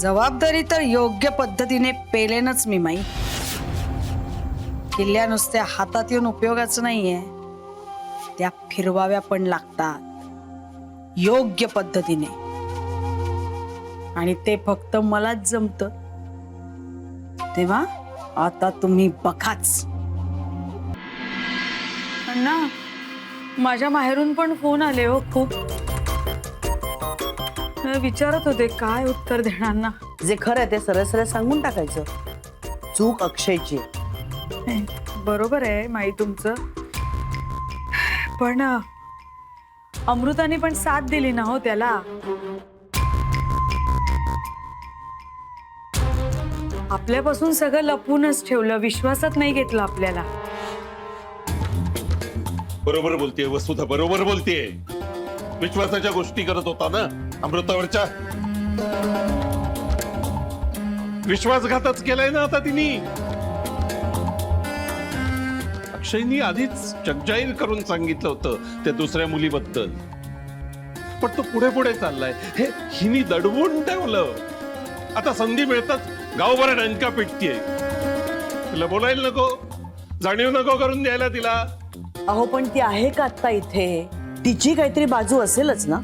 जबाबदारी तर योग्य पद्धतीने पेलेनच मी माई। किल्ल्या नुसत्या हातात येऊन उपयोगाचं नाहीये, त्या फिरवाव्या पण लागतात योग्य पद्धतीने, आणि ते फक्त मलाच जमतं। तेव्हा आता तुम्ही बघाच। अण्णा, माझ्या माहेरून पण फोन आले हो खूप। विचारत होते काय उत्तर देणार ना। जे खरं ते सरळ सरळ सांगून टाकायचं, चूक अक्षयची। बरोबर आहे माई तुमचं, पण अमृताने पण साथ दिली ना हो त्याला। आपल्यापासून सगळं लपूनच ठेवलं, विश्वासात नाही घेतलं आपल्याला। बरोबर बोलतेय वसुधा, बरोबर बोलतेय। विश्वासाच्या गोष्टी करत होता ना अमृतावरच्या। विश्वासघातच केलाय ना आता तिने। अक्षयनी आधीच जगजाहीर करून सांगितलं होतं त्या दुसऱ्या मुलीबद्दल, पण तो पुढे पुढे चाललाय। हे हिनी दडवून ठेवलं। आता संधी मिळताच गावभर डंका पिटतीये। तिला बोलायला नको, जाणीव नको करून द्यायला तिला। अहो पण ती आहे का आता इथे? तिची काहीतरी बाजू असेलच ना।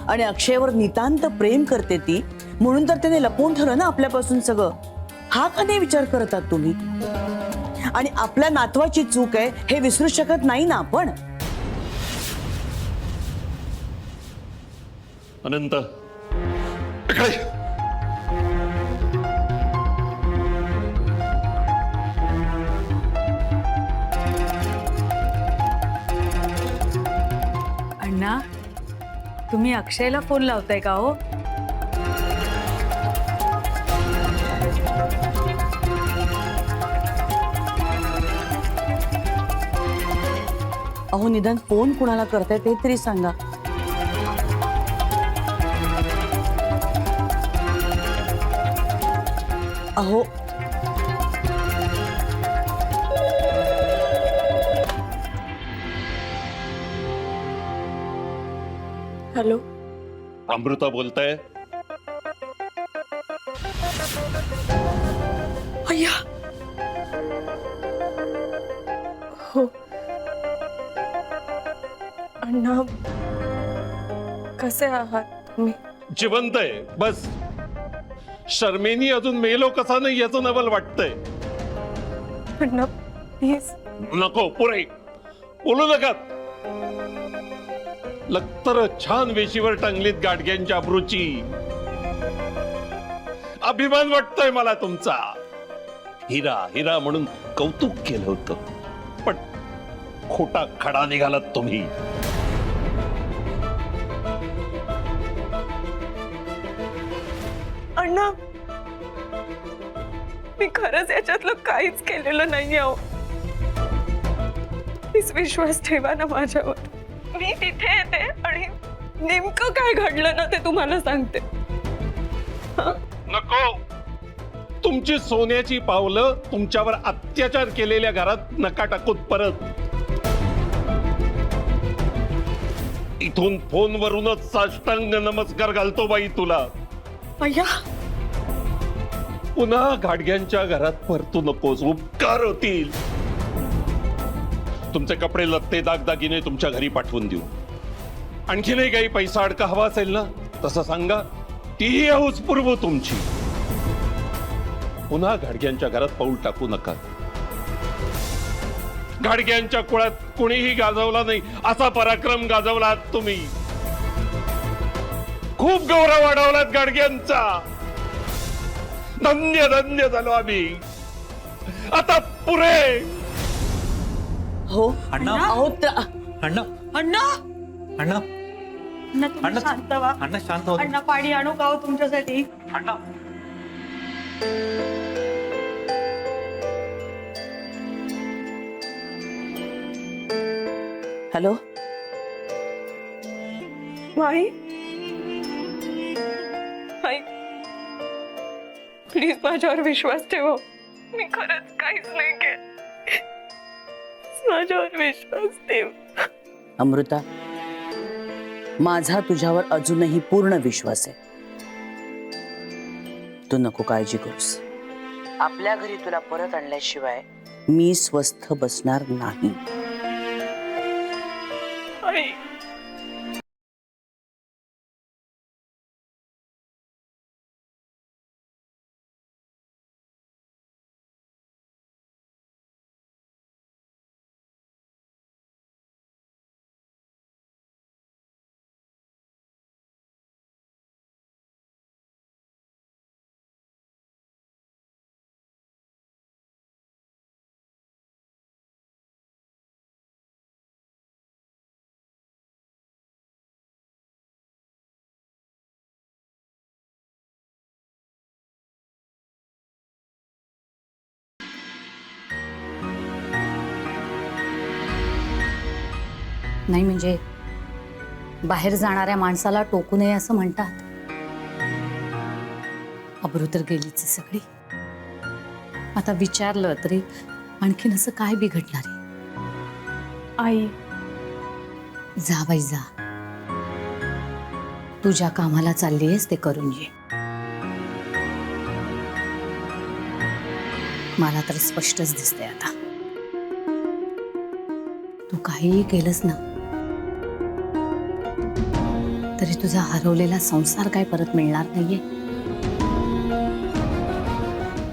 आणि अक्षयवर नितांत प्रेम करते ती, म्हणून तर त्याने लपवून ठेवलं ना आपल्यापासून सगळं। हा का नाही विचार करतात तुम्ही? आणि आपल्या नातवाची चूक आहे हे विसरू शकत नाही ना आपण। अनंत इकडे। अण्णा, तुम्ही अक्षयला फोन लावताय का हो? अहो निदान फोन कुणाला करताय ते तरी सांगा। अहो हॅलो, अमृता बोलताय। अय्या, हो अण्णा, कसे आहात तुम्ही? जिवंत आहे बस। शर्मेनी अजून मेलो कसा नाही याचं नवल वाटतंय। अण्णा प्लीज। नको, पुरे बोलू नका। लक्तर छान वेशीवर टांगलीत गाडग्यांच्या अब्रूची। अभिमान वाटतोय मला तुमचा। हिरा हिरा म्हणून कौतुक केलं होतं, पण खोटा खडा निघालात तुम्ही। अण्णा, मी खरंच याच्यातलं काहीच केलेलं नाही आहो। प्लीज विश्वास ठेवा ना माझ्यावर। मी तिथे येते आणि नेमकं काय घडलं ना ते तुम्हाला सांगते। नको, तुमची सोन्याची पावलं तुमच्यावर अत्याचार केलेल्या घरात नका टाकूत परत। इथून फोनवरूनच साष्टांग नमस्कार घालतो बाई तुला। अय्या, पुन्हा गाडग्यांच्या घरात परतू नकोस, उपकार होतील। तुमचे कपडे लत्ते दागदागिने तुमच्या घरी पाठवून देऊ। आणखीनही काही पैसा अडका हवा असेल ना तसं सांगा, तीही हौस पुरवू तुमची। पुन्हा गाडग्यांच्या घरात पाऊल टाकू नका। गाडग्यांच्या कुळात कोणीही गाजवला नाही असा पराक्रम गाजवलात तुम्ही। खूप गौरव वाढवलात गाडग्यांचा। धन्य धन्य झालो आम्ही। आता पुरे। हो अण्णा, अहो अण्णा, अण्णा, अण्णा, अण्णा तुम्ही अण्णा, शांत व्हा। अण्णा शांत हो। अण्णा, पाणी आणू का हो तुमच्यासाठी? अण्णा, हॅलो माई, माई प्लीज माझ्यावर विश्वास ठेवा। मी खरंच काहीच नाही केलं। माझ्यावर विश्वास ठेव। अमृता, माझा तुझ्यावर अजूनही पूर्ण विश्वास आहे। तू नको काळजी करूस. आपल्या घरी तुला परत आणल्याशिवाय मी स्वस्थ बसणार नाही. आई नाही म्हणजे बाहेर जाणाऱ्या माणसाला टोकू नये असं म्हणतात. अब्रू तर गेलीच आहे सगळी. आता विचारलं तरी आणखीन असं काय बिघडणार आहे? आई जा बाई जा, तू ज्या कामाला चालली आहेस ते करून ये. मला तर स्पष्टच दिसतंय आता, तू काहीही केलंस ना तरी तुझा हरवलेला संसार काय परत मिळणार नाहीये.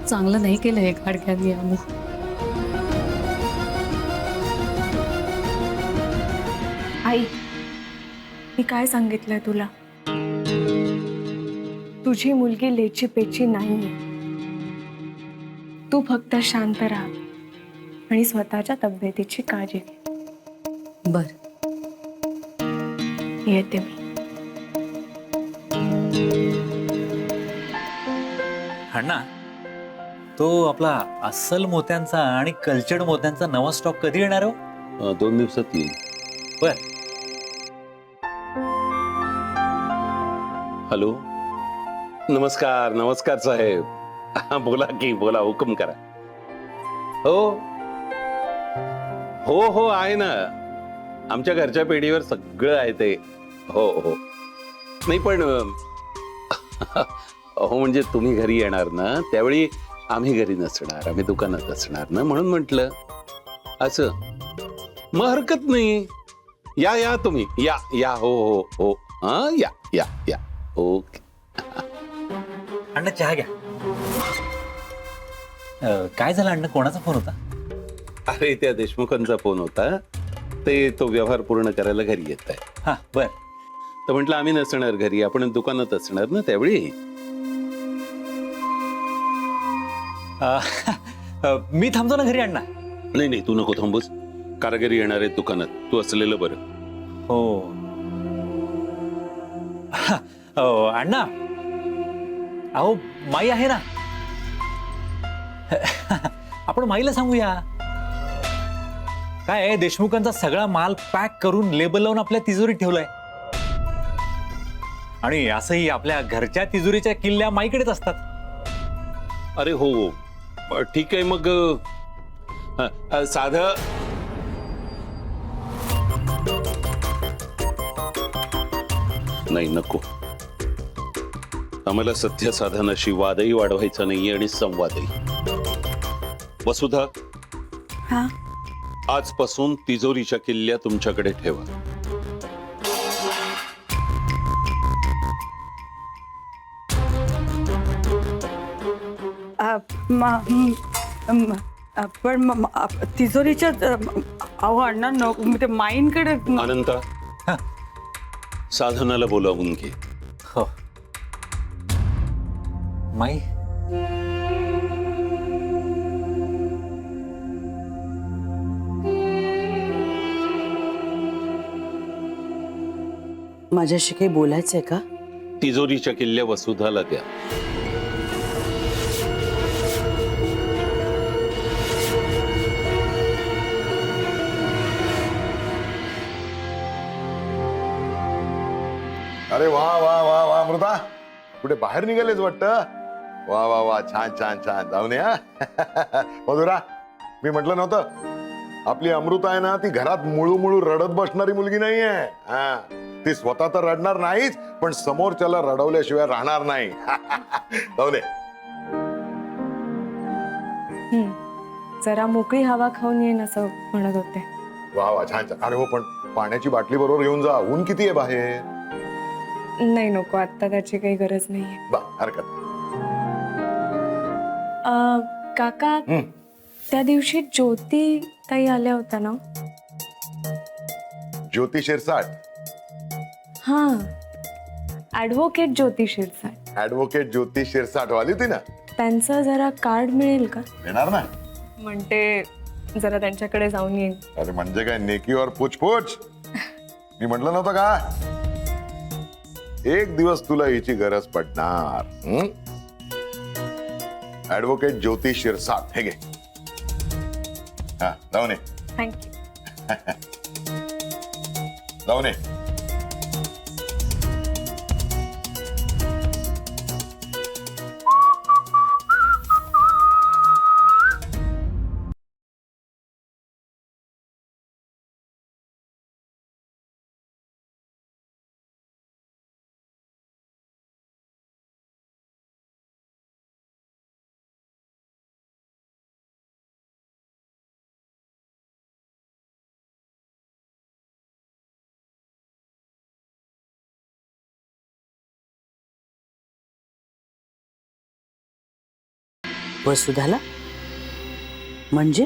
चांगलं नाही केलं हे खाडक्यांनी अमू. आई मी काय सांगितलंय तुला? तुझी मुलगी लेची पेची नाहीये. तू फक्त शांत राहा आणि स्वतःच्या तब्येतीची काळजी घे. बर, येते मी. अण्णा, तो आपला अस्सल मोत्यांचा आणि कल्चर्ड मोत्यांचा नवा स्टॉक कधी येणार हो? 2 दिवसात येईल. बर. हॅलो, नमस्कार. नमस्कार साहेब. हा, बोला की बोला, हुकम करा. हो हो हो आहे ना, आमच्या घरच्या पेढीवर सगळं आहे ते. हो हो, नाही पण हो म्हणजे तुम्ही घरी येणार ना त्यावेळी आम्ही घरी नसणार, आम्ही दुकानात असणार ना, म्हणून म्हटलं. असं मग हरकत नाही. या या तुम्ही या या. हो हो हो, हा या या या. ओके. अण्णा चहा घ्या. काय झालं अण्णा, कोणाचा फोन होता? अरे त्या देशमुखांचा फोन होता, ते तो व्यवहार पूर्ण करायला घरी येत आहे. हा बर. तर म्हटलं आम्ही नसणार घरी, आपण दुकानात असणार ना त्यावेळी. मी थांबतो ना घरी अण्णा. नाही नाही, तू नको थांबूस. कारागिरी येणार आहे दुकानात, तू असलेलं बरं. हो अण्णा, अहो माई आहे ना. आपण माईला सांगूया. काय देशमुखांचा सगळा माल पॅक करून लेबल लावून आपल्या तिजोरीत ठेवलाय. आणि असंही आपल्या घरच्या तिजोरीच्या किल्ल्या माईकडेच असतात. अरे हो, ठीक आहे मग. साधं नाही, नको. आम्हाला सत्य साधनाशी वादही वाढवायचा नाहीये आणि संवादही. वसुधा, हा आजपासून तिजोरीच्या किल्ल्या तुमच्याकडे ठेवा. पण तिजोरीच्या अहो अण्णा नको, ते माईंकडे. अनंता, साधनाला बोलावून घे. हो माई. माझ्याशी काही बोलायचंय का? तिजोरीच्या किल्ल्या वसुधाला द्या. अरे वा वा वा वा अमृता, कुठे बाहेर निघालेच वाटतं. वा वा वा, छान छान छान. जाऊन या. मधुरा, मी म्हटलं नव्हतं आपली अमृता आहे ना, ती घरात मुळू मुळू रडत बसणारी मुलगी नाहीये. हा, ती स्वतः तर रडणार नाहीच, पण समोरच्याला रडवल्याशिवाय राहणार नाही. जाऊ दे, जरा मोकळी हवा खाऊन येईन असं म्हणत होते. वा वा छान छान. अरे हो, पण पाण्याची बाटली बरोबर घेऊन जा, ऊन किती आहे बाहेर. नाही नको, आता त्याची काही गरज नाहीये. बा हरकत नाही. काका हं. त्या दिवशी ज्योती ताई आल्या होत्या ना? ज्योती शिरसाट. हा, ऍडव्होकेट ज्योती शिरसाट. ऍडव्होकेट ज्योती शिरसाट वाली होती ना. त्यांचं जरा कार्ड मिळेल का? येणार ना. म्हणते जरा त्यांच्याकडे जाऊन येईन. अरे म्हणजे काय, नेकी और पूछपूछ. मी म्हटलं नव्हतं का, एक दिवस तुला हिची गरज पडणार. ऍडव्होकेट ज्योती शिरसाट. हे घे. हा जाऊन ये, थँक्यू. जाऊन ये. वसुधाला म्हणजे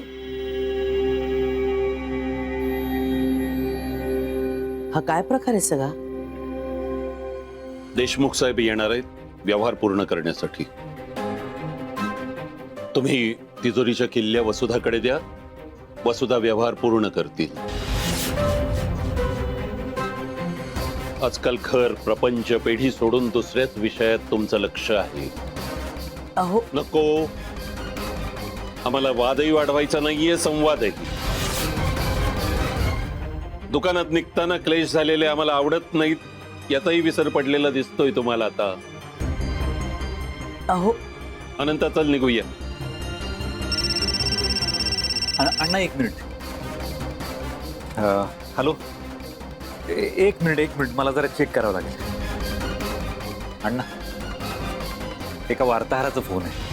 हा काय प्रकार आहे सगळा? देशमुख साहेब येणार आहेत व्यवहार पूर्ण करण्यासाठी. तुम्ही तिजोरीच्या किल्ल्या वसुधाकडे द्या, वसुधा व्यवहार पूर्ण करतील. आजकाल घर प्रपंच पेढी सोडून दुसऱ्याच विषयात तुमचं लक्ष आहे. अहो नको, आम्हाला वादही वाढवायचा नाहीये, संवादही. दुकानात निघताना क्लेश झालेले आम्हाला आवडत नाहीत याचाही विसर पडलेला दिसतोय तुम्हाला आता. अहो अनंत चल निघूया. अण्णा एक मिनिट. हॅलो, एक मिनिट मला जरा चेक करावं लागेल. अण्णा, एका वार्ताहराचा फोन आहे.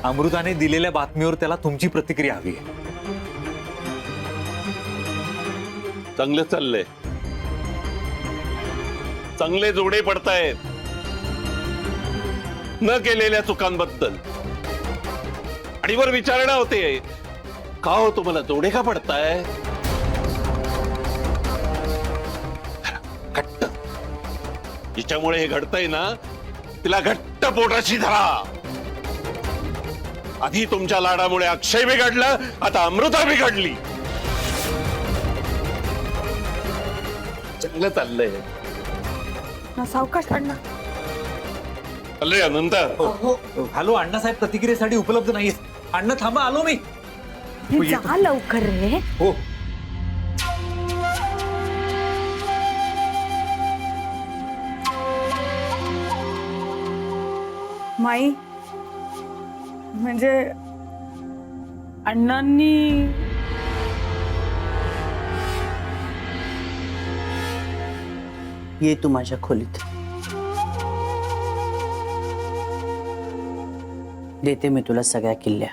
अमृताने दिलेल्या बातमीवर त्याला तुमची प्रतिक्रिया हवी आहे. चांगलं चाललंय, चांगले जोडे पडतायत न केलेल्या चुकांबद्दल. आणि वर विचारणा होते, का हो तुम्हाला जोडे का पडताय? घट्ट, जिच्यामुळे हे घडतंय ना तिला घट्ट पोटाशी धरा. आधी तुमच्या लाडामुळे अक्षय बिघडलं, आता अमृता बिघडली. चांगलं चाललंय. सावकाश अण्णा. चाललंय अनंत. हॅलो, अण्णासाहेब प्रतिक्रियेसाठी उपलब्ध नाहीये. अण्णा थांबा, आलो मी. जा लवकर रे. हो. माई म्हणजे अण्णांनी ये तू माझ्या खोलीत. देते मी तुला सगळ्या किल्ल्या.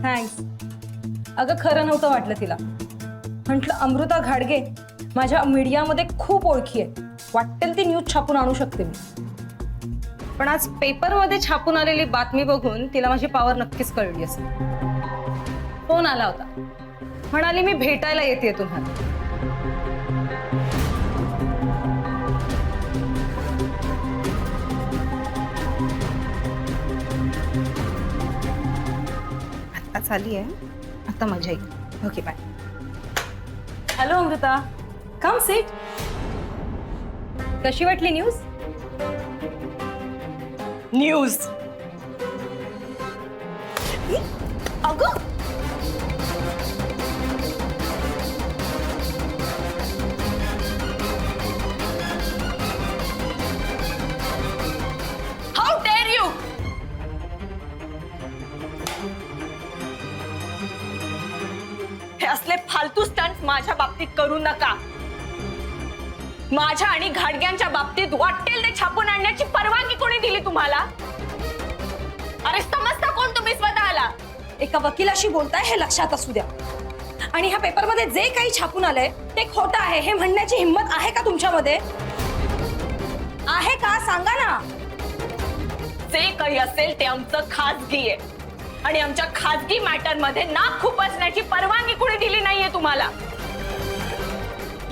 थँक्स. अगं खरं नव्हतं वाटलं तिला. म्हटलं अमृता घाडगे माझ्या मीडियामध्ये खूप ओळखी आहे, वाटेल ती न्यूज छापून आणू शकते मी. पण आज पेपरमध्ये छापून आलेली बातमी बघून तिला माझी पॉवर नक्कीच कळली असेल. फोन आला होता, म्हणाली मी भेटायला येते तुम्हाला. आता चाली आहे, आता मजा येईल. Okay bye. Hello Amrita, come sit. कशी वाटली न्यूज? न्यूज अगं बाबतीत करू नका. माझ्या आणि घाडग्यांच्या बाबतीत वाटेल ते छापून आणण्याची परवानगी कोणी दिली तुम्हाला? अरे समजता कोण तुम्ही स्वतःला? एका वकिलाशी बोलताय हे लक्षात असू द्या. आणि ह्या पेपरमध्ये जे काही छापून आलंय ते खोटं आहे हे म्हणण्याची हिंमत आहे का तुमच्यामध्ये? आहे का? सांगा ना. जे काही असेल ते आमचं खाजगी आहे आणि आमच्या खाजगी मॅटर मध्ये नाक खुपसण्याची परवानगी कोणी दिली नाहीये तुम्हाला.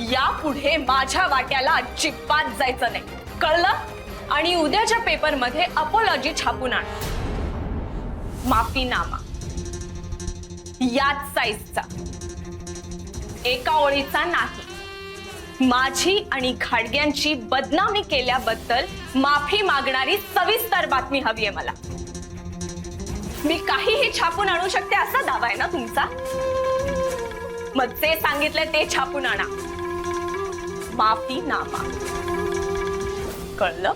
यापुढे माझ्या वाट्याला अजिबात जायचं नाही, कळलं? आणि उद्याच्या पेपर मध्ये अपॉलॉजी छापून आण, माफीनामा याच साईजचा, एका ओळीचा नाही. माझी आणि घाडग्यांची बदनामी केल्याबद्दल माफी मागणारी सविस्तर बातमी हवी आहे मला. मी काहीही छापून आणू शकते असा दावा आहे ना तुमचा? मग जे सांगितलंय ते छापून आणा, माफीनामा, कळलं?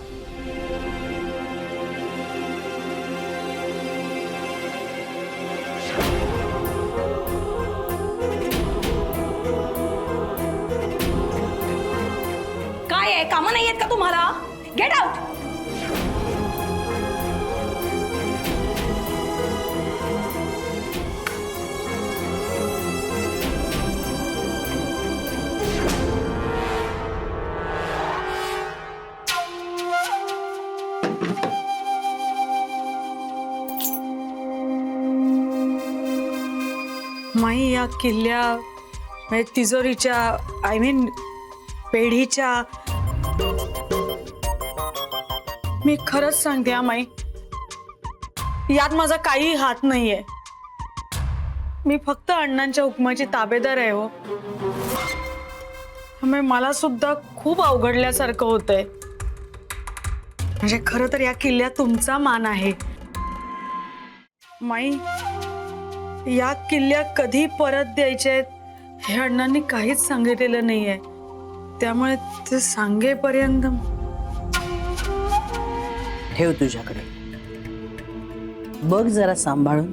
काय आहे, कामं नाही आहेत का तुम्हाला? Get out. माई, या किल्ल्या म्हणजे तिजोरीच्या पेढीच्या, मी खरंच सांगते हा माई, यात माझा काही हात नाहीये. मी फक्त अण्णांच्या हुकमाची ताबेदार आहे हो. त्यामुळे मला सुद्धा खूप अवघडल्यासारखं होतंय. म्हणजे खरं तर या किल्ल्यात तुमचा मान आहे माई. या किल्ल्या कधी परत द्यायचे हे अण्णांनी काहीच सांगितलेलं नाहीये. त्यामुळे ते सांगेपर्यंत ठेव तुझ्याकडे, बघ जरा सांभाळून.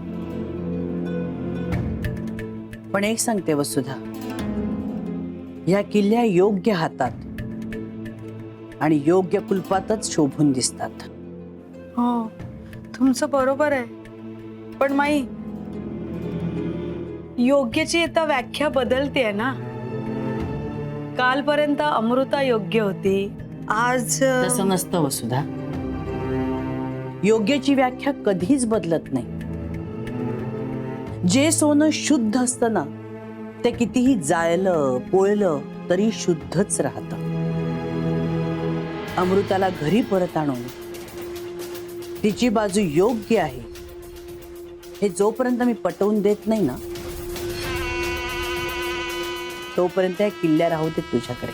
पण एक सांगते वसुधा, या किल्ल्या योग्य हातात आणि योग्य कुलपातच शोभून दिसतात. हो, तुमचं बरोबर आहे. पण माई, योग्यची आता व्याख्या बदलते ना. कालपर्यंत अमृता योग्य होती, आज तसं नसतं वसुधा. योग्यची व्याख्या कधीच बदलत नाही. जे सोनं शुद्ध असतं ना, ते कितीही जाळलं पोळलं तरी शुद्धच राहतं. अमृताला घरी परत आणून तिची बाजू योग्य आहे हे जोपर्यंत मी पटवून देत नाही ना, तोपर्यंत या किल्ल्या राहू दे तुझ्याकडे.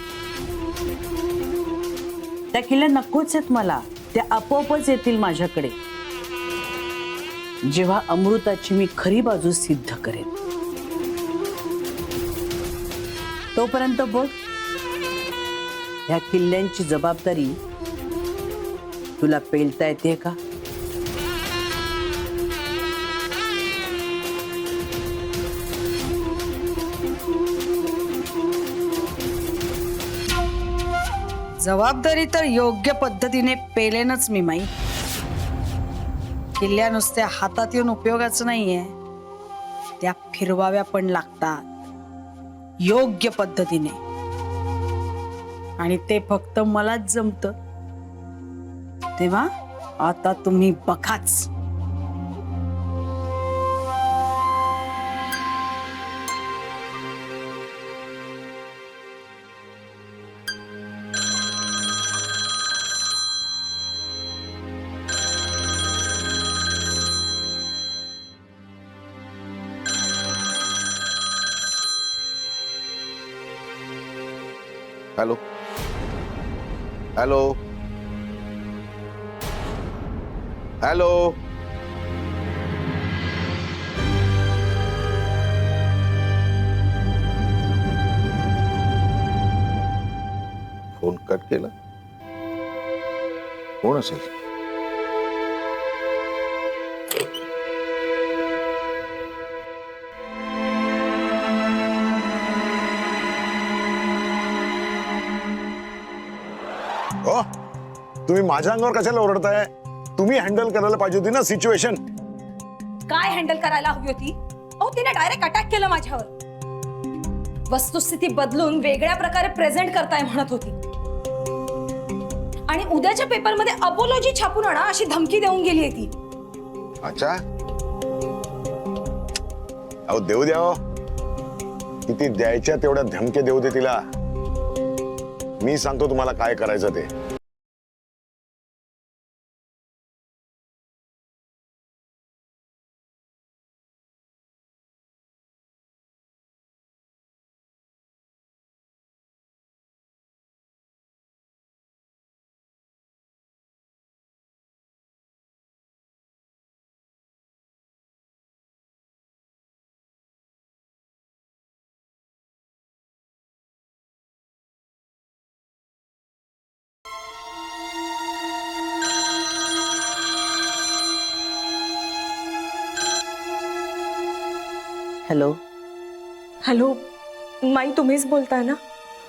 त्या किल्ल्या नकोच आहेत मला, त्या आपोआपच येतील माझ्याकडे जेव्हा अमृताची मी खरी बाजू सिद्ध करेन. तोपर्यंत बघ, ह्या किल्ल्यांची जबाबदारी तुला पेलता येते का? जबाबदारी तर योग्य पद्धतीने पेलेनच मी माई. किल्ल्या नुसत्या हातात येऊन उपयोगाचं नाहीये, त्या फिरवाव्या पण लागतात योग्य पद्धतीने. आणि ते फक्त मलाच जमतं. तेव्हा आता तुम्ही बघाच. Hello hello hello. Phone cut केला. कोण असेल? हो तुम्ही माझ्या अंगावर कशाला ओरडताय? तुम्ही हँडल करायला पाहिजे होती ना सिच्युएशन. काय हँडल करायला हवी होती? अहो तिने डायरेक्ट अटॅक केलं माझ्यावर. वस्तुस्थिती बदलून वेगळ्या प्रकारे प्रेझेंट करताय म्हणत होती आणि उद्याच्या पेपरमध्ये अपोलॉजी छापून आणा अशी धमकी देऊन गेली ती. अच्छा अहो देऊ द्या हो. किती द्यायच्या तेवढ्या धमके देऊ दे तिला. मी सांगतो तुम्हाला काय करायचं ते. हॅलो हॅलो माई, तुम्हीच बोलताय ना?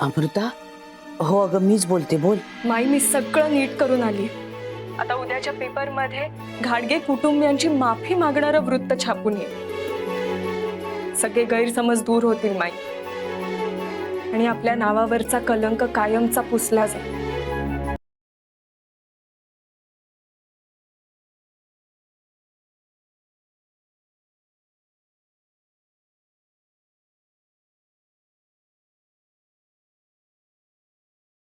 अमृता, हो अगं मीच बोलते, बोल. माई, मी सगळं नीट करून आली. आता उद्याच्या पेपरमध्ये घाडगे कुटुंबियांची माफी मागणारं वृत्त छापून येईल. सगळे गैरसमज दूर होतील माई आणि आपल्या नावावरचा कलंक कायमचा पुसला जाईल.